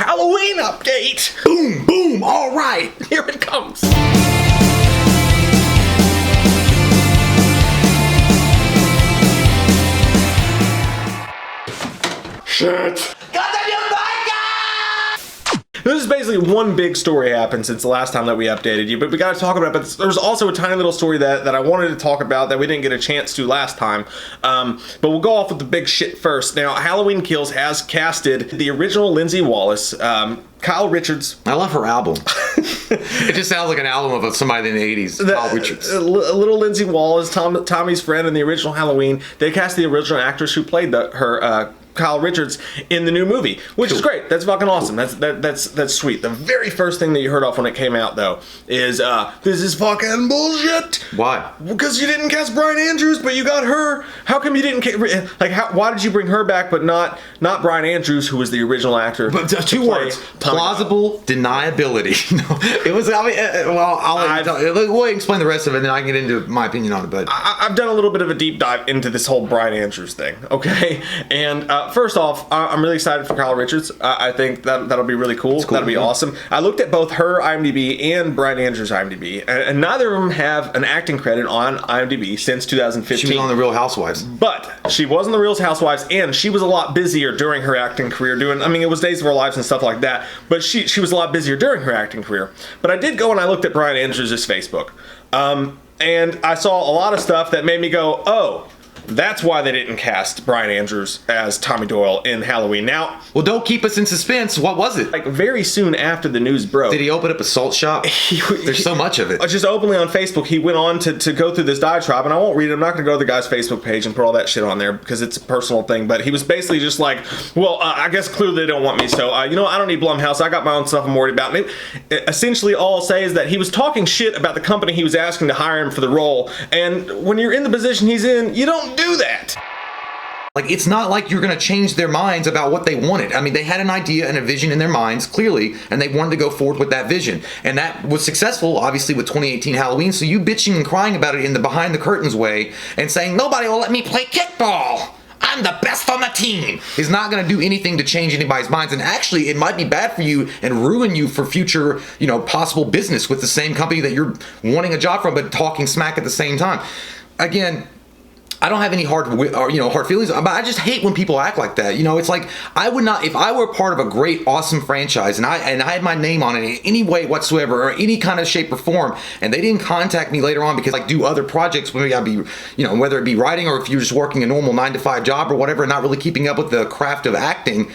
Halloween update. Boom, boom, all right. Here it comes. Shit. This is basically one big story happened since the last time that we updated you, but we got to talk about it. But there's also a tiny little story that I wanted to talk about that we didn't get a chance to last time. But we'll go off with the big shit first. Now, Halloween Kills has casted the original Lindsay Wallace, Kyle Richards. I love her album. It just sounds like an album of somebody in the 80s. Kyle Richards. Little Lindsay Wallace, Tommy's friend in the original Halloween. They cast the original actress who played her Kyle Richards in the new movie, which is great. That's fucking awesome. That's sweet. The very first thing that you heard off when it came out, though, is this is fucking bullshit. Why? Because you didn't cast Bryan Andrews, but you got her. How come you didn't why did you bring her back, but not Bryan Andrews, who was the original actor? But two words: plausible deniability. No, it was. I mean, we'll explain the rest of it, and then I can get into my opinion on it. But I've done a little bit of a deep dive into this whole Bryan Andrews thing. Okay, and first off, I'm really excited for Kyle Richards. I think that'll be really cool. That'll be awesome. I looked at both her IMDb and Bryan Andrews' IMDb, and neither of them have an acting credit on IMDb since 2015. She was on The Real Housewives. But she was on The Real Housewives, and she was a lot busier during her acting career it was Days of Our Lives and stuff like that, but she was a lot busier during her acting career. But I did go and I looked at Bryan Andrews' Facebook, and I saw a lot of stuff that made me go, oh, that's why they didn't cast Bryan Andrews as Tommy Doyle in Halloween. Now, well, don't keep us in suspense. What was it? Like, very soon after the news broke. Did he open up a salt shop? There's so much of it. Just openly on Facebook, he went on to go through this diatribe, and I won't read it. I'm not going to go to the guy's Facebook page and put all that shit on there because it's a personal thing, but he was basically just like, well, I guess clearly they don't want me, so, I don't need Blumhouse. I got my own stuff I'm worried about. And essentially, all I'll say is that he was talking shit about the company he was asking to hire him for the role, and when you're in the position he's in, you don't do that. Like, it's not like you're going to change their minds about what they wanted. I mean, they had an idea and a vision in their minds, clearly, and they wanted to go forward with that vision. And that was successful, obviously, with 2018 Halloween. So you bitching and crying about it in the behind the curtains way and saying, nobody will let me play kickball, I'm the best on the team, is not going to do anything to change anybody's minds. And actually, it might be bad for you and ruin you for future, possible business with the same company that you're wanting a job from, but talking smack at the same time. Again, I don't have any hard feelings, but I just hate when people act like that. It's like, I would not, if I were part of a great, awesome franchise and I had my name on it in any way whatsoever or any kind of shape or form, and they didn't contact me later on because I do other projects, maybe I'd be, whether it be writing or if you're just working a normal 9-to-5 job or whatever, and not really keeping up with the craft of acting,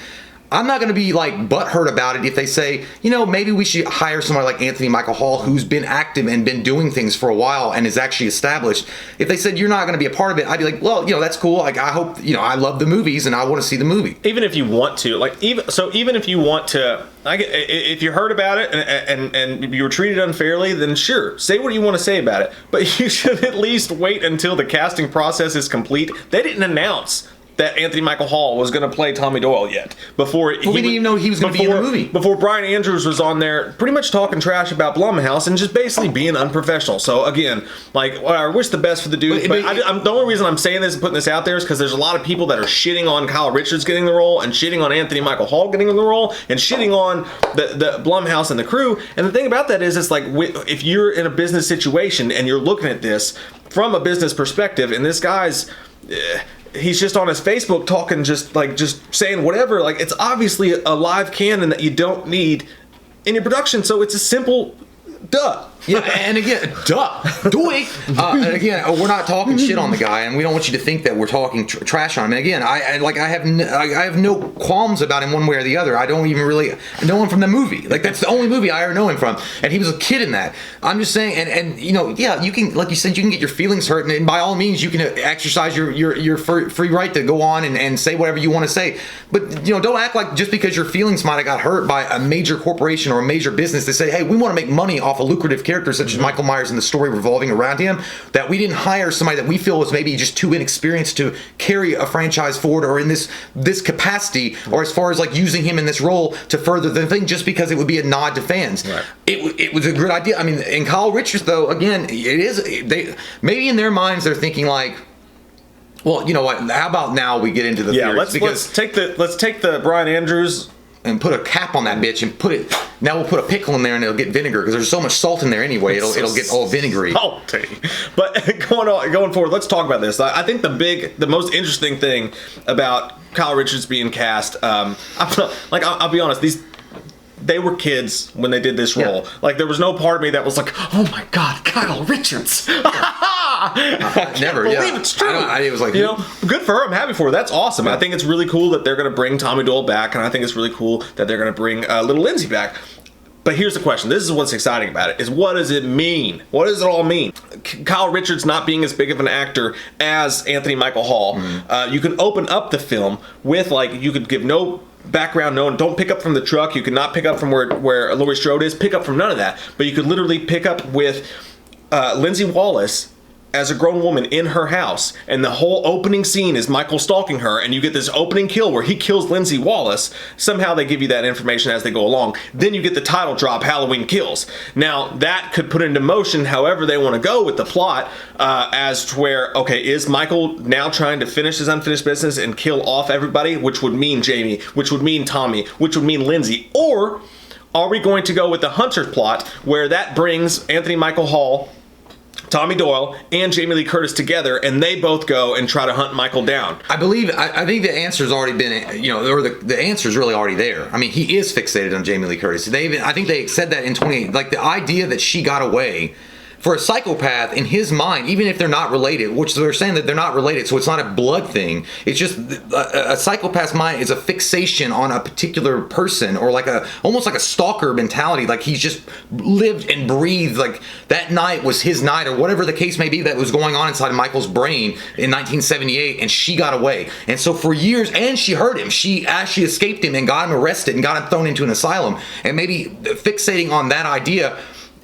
I'm not going to be like butthurt about it if they say, maybe we should hire somebody like Anthony Michael Hall, who's been active and been doing things for a while and is actually established. If they said you're not going to be a part of it, I'd be like, well, that's cool. Like, I hope, I love the movies and I want to see the movie. Even if you want to, even if you want to, if you heard about it and you were treated unfairly, then sure, say what you want to say about it. But you should at least wait until the casting process is complete. They didn't announce that Anthony Michael Hall was going to play Tommy Doyle yet. We didn't even know he was going to be in the movie. Before Bryan Andrews was on there pretty much talking trash about Blumhouse and just basically being unprofessional. So again, I wish the best for the dude, but the only reason I'm saying this and putting this out there is because there's a lot of people that are shitting on Kyle Richards getting the role and shitting on Anthony Michael Hall getting the role and shitting on the Blumhouse and the crew. And the thing about that is, it's like, if you're in a business situation and you're looking at this from a business perspective, and this guy's... he's just on his Facebook talking, just saying whatever. Like, it's obviously a live canon that you don't need in your production. So it's a simple duh. Yeah, and again, and again, we're not talking shit on the guy, and we don't want you to think that we're talking trash on him. And again, I have no qualms about him one way or the other. I don't even really know him from the movie. Like, that's the only movie I ever know him from, and he was a kid in that. I'm just saying, and yeah, you can, like you said, you can get your feelings hurt, and by all means, you can exercise your free right to go on and say whatever you want to say. But don't act like just because your feelings might have got hurt by a major corporation or a major business, they say, hey, we want to make money off a lucrative characters such as Michael Myers and the story revolving around him, that we didn't hire somebody that we feel was maybe just too inexperienced to carry a franchise forward or in this capacity, or as far as like using him in this role to further the thing, just because it would be a nod to fans. Right. It was a good idea. I mean, and Kyle Richards, though, again, they maybe in their minds they're thinking like, well, you know what? How about now we get into the theories? Let's take the Bryan Andrews and put a cap on that bitch and put it. Now we'll put a pickle in there and it'll get vinegar because there's so much salt in there anyway. It'll get all vinegary. Salty. But going forward, let's talk about this. I think the most interesting thing about Kyle Richards being cast, I'll be honest, they were kids when they did this role. Like, there was no part of me that was like, oh my God, Kyle Richards. Never, believe it's true. It was like, good for her. I'm happy for her. That's awesome. Yeah. I think it's really cool that they're going to bring Tommy Doyle back, and I think it's really cool that they're going to bring little Lindsay back. But here's the question. This is what's exciting about it, is what does it mean? What does it all mean? Kyle Richards not being as big of an actor as Anthony Michael Hall, you can open up the film with, you could give no background, don't pick up from the truck. You could not pick up from where Laurie Strode is, pick up from none of that. But you could literally pick up with Lindsay Wallace as a grown woman in her house, and the whole opening scene is Michael stalking her, and you get this opening kill where he kills Lindsay Wallace. Somehow they give you that information as they go along. Then you get the title drop, Halloween Kills. Now, that could put into motion however they want to go with the plot, as to where, okay, is Michael now trying to finish his unfinished business and kill off everybody, which would mean Jamie, which would mean Tommy, which would mean Lindsay, or are we going to go with the Hunter plot, where that brings Anthony Michael Hall, Tommy Doyle, and Jamie Lee Curtis together, and they both go and try to hunt Michael down? I think the answer's already been, or the answer's really already there. I mean, he is fixated on Jamie Lee Curtis. I think they said that in 28. Like, the idea that she got away, for a psychopath, in his mind, even if they're not related, which they're saying that they're not related, so it's not a blood thing. It's just a psychopath's mind is a fixation on a particular person, or almost like a stalker mentality. Like, he's just lived and breathed. Like, that night was his night, or whatever the case may be that was going on inside of Michael's brain in 1978, and she got away. And so for years, and she hurt him. She actually escaped him and got him arrested and got him thrown into an asylum. And maybe fixating on that idea.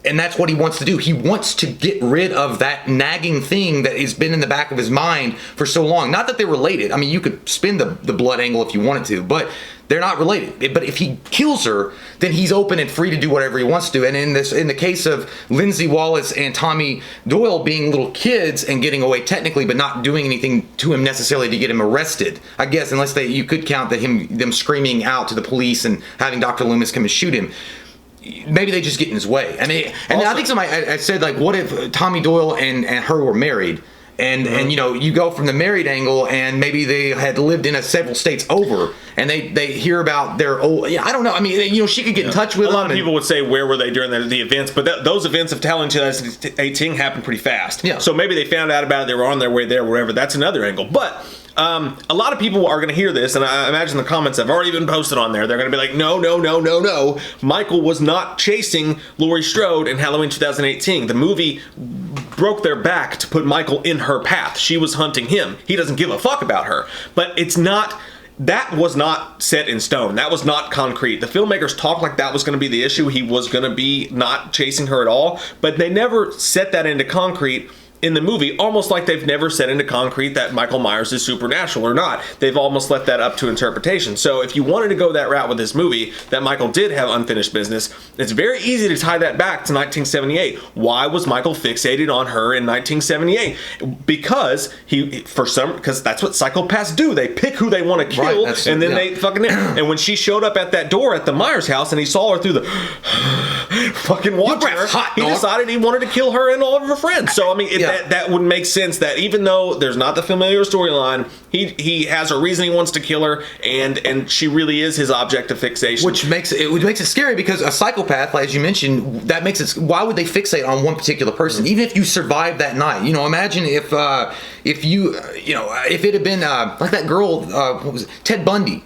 And that's what he wants to do. He wants to get rid of that nagging thing that has been in the back of his mind for so long. Not that they're related. I mean, you could spin the blood angle if you wanted to, but they're not related. But if he kills her, then he's open and free to do whatever he wants to. And in the case of Lindsay Wallace and Tommy Doyle being little kids and getting away technically, but not doing anything to him necessarily to get him arrested, I guess, unless you could count them screaming out to the police and having Dr. Loomis come and shoot him. Maybe they just get in his way. I think somebody I said, like, what if Tommy Doyle and her were married? And you go from the married angle, and maybe they had lived in several states over, and they hear about their old. I don't know. I mean, she could get in touch with a lot of people would say, where were they during the events? But those events of Halloween 2018 happened pretty fast. Yeah. So maybe they found out about it. They were on their way there, wherever. That's another angle. But a lot of people are going to hear this, and I imagine the comments have already been posted on there. They're going to be like, no. Michael was not chasing Laurie Strode in Halloween 2018. The movie broke their back to put Michael in her path. She was hunting him. He doesn't give a fuck about her. But that was not set in stone. That was not concrete. The filmmakers talked like that was going to be the issue. He was going to be not chasing her at all. But they never set that into concrete in the movie, almost like they've never set into concrete that Michael Myers is supernatural or not. They've almost left that up to interpretation. So if you wanted to go that route with this movie, that Michael did have unfinished business, it's very easy to tie that back to 1978. Why was Michael fixated on her in 1978? Because because that's what psychopaths do. They pick who they want to kill, and then they fucking. And when she showed up at that door at the Myers house, and he saw her through the fucking watching her, he decided he wanted to kill her and all of her friends. So I mean, that would make sense that even though there's not the familiar storyline, he has a reason he wants to kill her, and she really is his object of fixation. Which makes it scary, because a psychopath, as you mentioned, that makes it. Why would they fixate on one particular person, even if you survived that night? Imagine if it had been like that girl, what was it? Ted Bundy.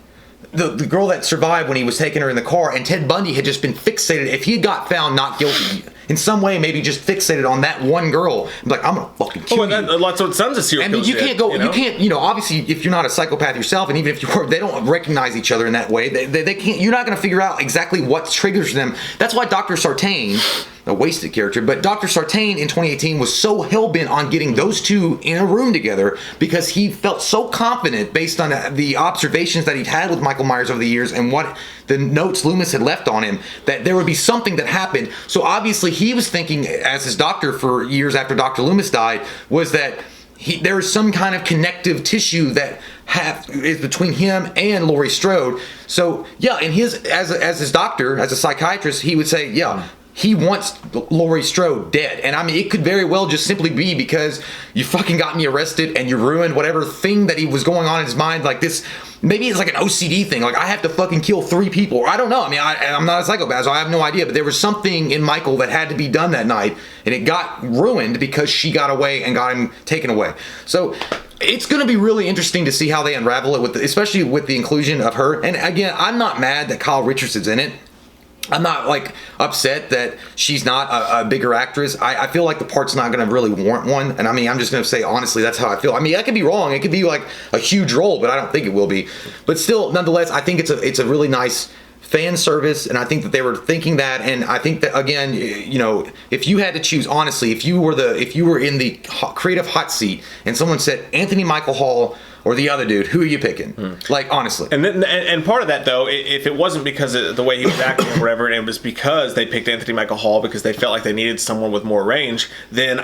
The girl that survived when he was taking her in the car, and Ted Bundy had just been fixated. If he got found not guilty in some way, maybe just fixated on that one girl, like, I'm gonna fucking kill you. Lots of sons of serial killers. You can't go. You can't. Obviously, if you're not a psychopath yourself, and even if you were, they don't recognize each other in that way. They can't. You're not gonna figure out exactly what triggers them. That's why Dr. Sartain, a wasted character, but Dr. Sartain in 2018 was so hell-bent on getting those two in a room together, because he felt so confident based on the observations that he'd had with Michael Myers over the years and what the notes Loomis had left on him, that there would be something that happened. So obviously he was thinking, as his doctor for years after Dr. Loomis died, was that there is some kind of connective tissue that is between him and Laurie Strode. So yeah, and as his doctor, as a psychiatrist, he would say, yeah, he wants Laurie Strode dead. And I mean, it could very well just simply be because you fucking got me arrested and you ruined whatever thing that he was going on in his mind. Like this, maybe it's like an OCD thing. Like I have to fucking kill 3 people. Or I don't know. I mean, I'm not a psychopath, so I have no idea. But there was something in Michael that had to be done that night, and it got ruined because she got away and got him taken away. So it's going to be really interesting to see how they unravel it, especially with the inclusion of her. And again, I'm not mad that Kyle Richardson's in it. I'm not like upset that she's not a bigger actress. I feel like the part's not going to really warrant one. And I mean, I'm just going to say honestly, that's how I feel. I mean, I could be wrong. It could be like a huge role, but I don't think it will be. But still, nonetheless, I think it's a really nice fan service, and I think that they were thinking that. And I think that, again, you know, if you had to choose, honestly, if you were in the creative hot seat and someone said Anthony Michael Hall or the other dude, who are you picking? Like, honestly. And part of that, though, if it wasn't because of the way he was acting or whatever, and it was because they picked Anthony Michael Hall because they felt like they needed someone with more range, then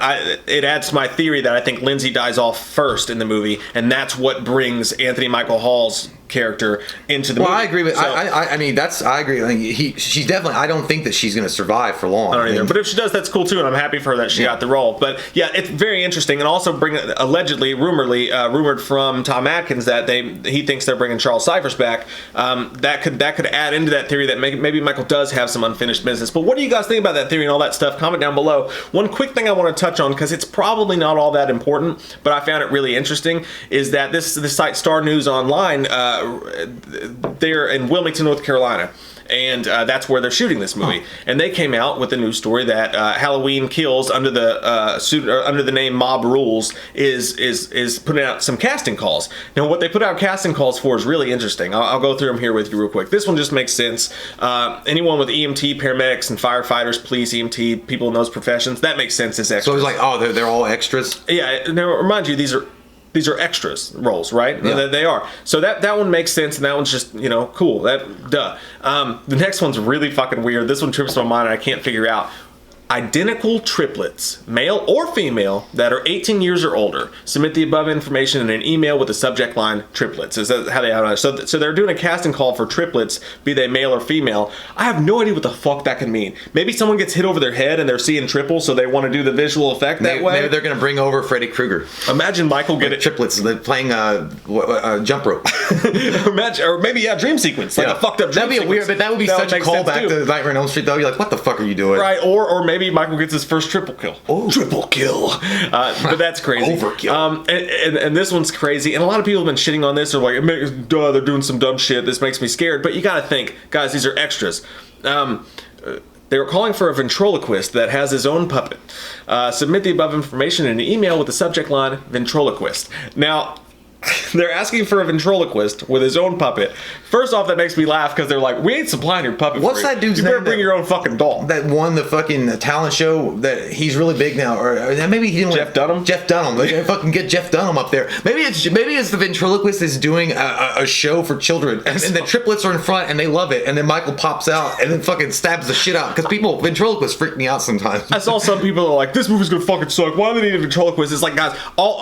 it adds to my theory that I think Lindsay dies off first in the movie, and that's what brings Anthony Michael Hall's character into the movie. Well, I agree with. So, I mean, I agree. I mean, she's definitely. I don't think that she's going to survive for long. I don't either. But if she does, that's cool too, and I'm happy for her that she got the role. But yeah, it's very interesting, and also rumored from Tom Atkins that he thinks they're bringing Charles Cyphers back. That could add into that theory that maybe Michael does have some unfinished business. But what do you guys think about that theory and all that stuff? Comment down below. One quick thing I want to touch on, because it's probably not all that important, but I found it really interesting, is that this site Star News Online. They're in Wilmington, North Carolina, and that's where they're shooting this movie. And they came out with a news story that Halloween Kills, under the name Mob Rules, is putting out some casting calls. Now, what they put out casting calls for is really interesting. I'll go through them here with you real quick. This one just makes sense. Anyone with EMT, paramedics, and firefighters, police, EMT, people in those professions, that makes sense as extras. So it's like, oh, they're all extras? Yeah. Now, remind you, these are extras roles, right? Yeah. They are. So that one makes sense, and that one's just, cool. The next one's really fucking weird. This one trips my mind, and I can't figure out. Identical triplets, male or female, that are 18 years or older, submit the above information in an email with the subject line triplets. Is that how they have it? So they're doing a casting call for triplets, be they male or female. I have no idea what the fuck that can mean. Maybe someone gets hit over their head and they're seeing triple, so they want to do the visual effect that way. Maybe they're going to bring over Freddy Krueger. Imagine Michael get it. Triplets, they're playing jump rope. Or maybe dream sequence, like a fucked up dream That'd be sequence. weird, but that would be such a callback to Nightmare on Elm Street, though. You're like, what the fuck are you doing? Right, or maybe Michael gets his first triple kill. Oh, triple kill. But that's crazy. Overkill. And this one's crazy. And a lot of people have been shitting on this. They're like, they're doing some dumb shit. This makes me scared. But you got to think, guys, these are extras. They were calling for a ventriloquist that has his own puppet. Submit the above information in an email with the subject line, ventriloquist. Now, they're asking for a ventriloquist with his own puppet. First off, that makes me laugh because they're like, we ain't supplying your puppet. What's that dude's name? You better bring your own fucking doll. That won the fucking talent show. That he's really big now, or maybe he didn't. Jeff Dunham. Jeff Dunham. They fucking get Jeff Dunham up there. Maybe it's the ventriloquist is doing a show for children, and the triplets are in front and they love it, and then Michael pops out and then fucking stabs the shit out because ventriloquists freak me out sometimes. I saw some people are like, this movie's gonna fucking suck. Why do they need a ventriloquist? It's like, guys,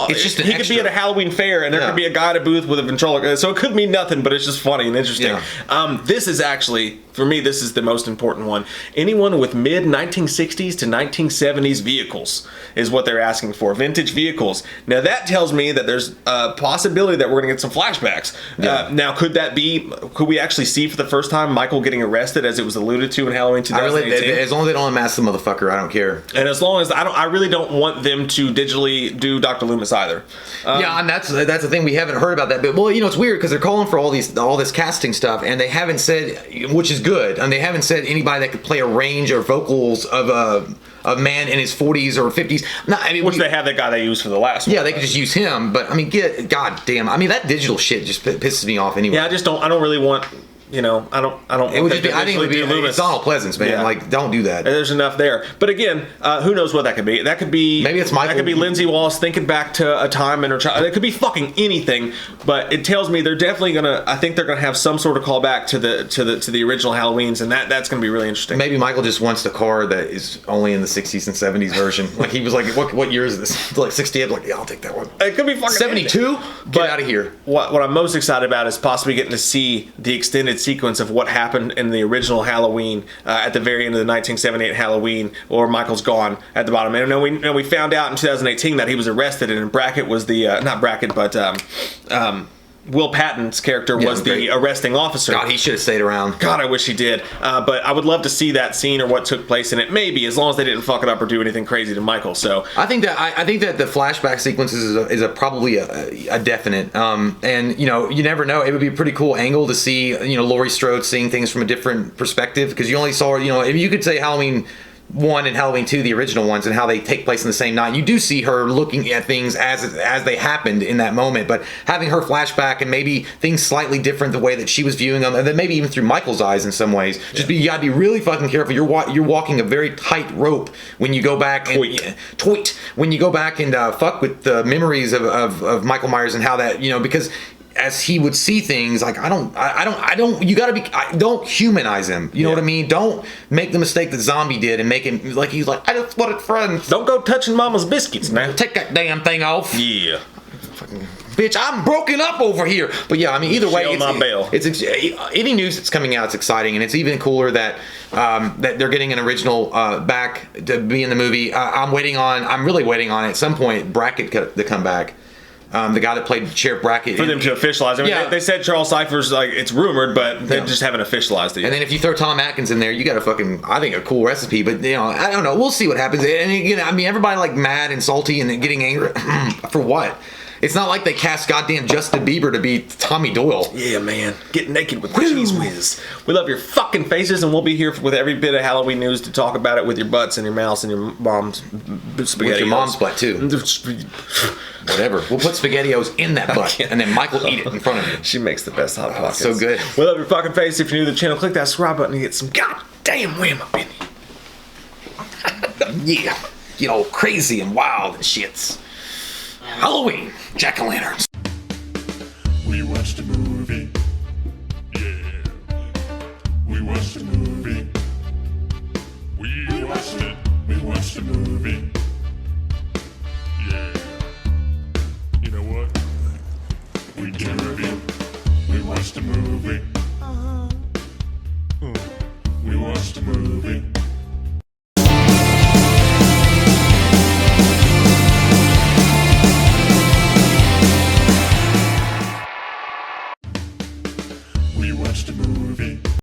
it's just he could be at a Halloween fair and there could be a guy at a booth with a ventriloquist, so it could mean nothing, but it's just funny and interesting. Yeah. This is actually, for me, this is the most important one. Anyone with mid 1960s to 1970s vehicles is what they're asking for. Vintage vehicles. Now that tells me that there's a possibility that we're gonna get some flashbacks. Yeah. Now could we actually see for the first time Michael getting arrested, as it was alluded to in Halloween 2018? As long as they don't unmask the motherfucker, I don't care. And as long as I really don't want them to digitally do Dr. Loomis either. And that's the thing, we haven't heard about that. But well, it's weird because they're calling for all this casting stuff, and they haven't said, which is good, and they haven't said anybody that could play a range or vocals of a man in his 40s or 50s. No, I mean, they have that guy they used for the last one. Yeah, they could just use him. But I mean, god damn. I mean, that digital shit just pisses me off anyway. Yeah, I don't really want you know, I don't. It would just be. I think it would be. Loomis. It's Donald Pleasance, man. Yeah. Like, don't do that. There's enough there. But again, who knows what that could be? That could be maybe it's Michael. That could be Lindsay Wallace thinking back to a time in her child. It could be fucking anything. But it tells me they're definitely gonna. I think they're gonna have some sort of callback to the original Halloweens, and that's gonna be really interesting. Maybe Michael just wants the car that is only in the 60s and 70s version. Like, he was like, what year is this? Like 68. Like, yeah, I'll take that one. It could be fucking 72. Get out of here. What I'm most excited about is possibly getting to see the extended sequence of what happened in the original Halloween at the very end of the 1978 Halloween, or Michael's gone at the bottom. And we found out in 2018 that he was arrested, and Brackett was the not Brackett, but Will Patton's character was the arresting officer. God, he should have stayed around. God, I wish he did. But I would love to see that scene or what took place in it. Maybe, as long as they didn't fuck it up or do anything crazy to Michael. So I think that the flashback sequences is probably a definite. And you know, you never know. It would be a pretty cool angle to see. You know, Laurie Strode seeing things from a different perspective, because you only saw. You know, if you could say Halloween 1 and Halloween 2, the original ones, and how they take place in the same night. You do see her looking at things as they happened in that moment, but having her flashback and maybe things slightly different the way that she was viewing them, and then maybe even through Michael's eyes in some ways. You gotta be really fucking careful. You're walking a very tight rope when you go back and when you go back and fuck with the memories of Michael Myers and how that, you know, because as he would see things, like don't humanize him. You know what I mean? Don't make the mistake that Zombie did and make him like he's like, I just wanted friends. Don't go touching Mama's biscuits, man. Take that damn thing off. Yeah. Fucking bitch, I'm broken up over here. But yeah, I mean, either way, it's any news that's coming out, it's exciting, and it's even cooler that that they're getting an original back to be in the movie. I'm really waiting on at some point Brackett to come back. The guy that played Sheriff Brackett. For them to officialize. I mean, they said Charles Cypher's, like, it's rumored, but they just haven't officialized it yet. And then if you throw Tom Atkins in there, you got I think, a cool recipe. But, you know, I don't know. We'll see what happens. And again, I mean, everybody, like, mad and salty and getting angry. For what? It's not like they cast goddamn Justin Bieber to be Tommy Doyle. Yeah, man. Get naked with the cheese whiz. We love your fucking faces, and we'll be here with every bit of Halloween news to talk about it with your butts and your mouths and your mom's spaghetti. With your mom's butt, too. Whatever. We'll put SpaghettiOs in that butt, and then Michael will eat it in front of you. She makes the best Hot Pockets. So good. We love your fucking face. If you're new to the channel, click that subscribe button and get some goddamn wham up in you. Yeah. Get all crazy and wild and shits. Halloween. Jack-o'-lanterns. We watched a movie.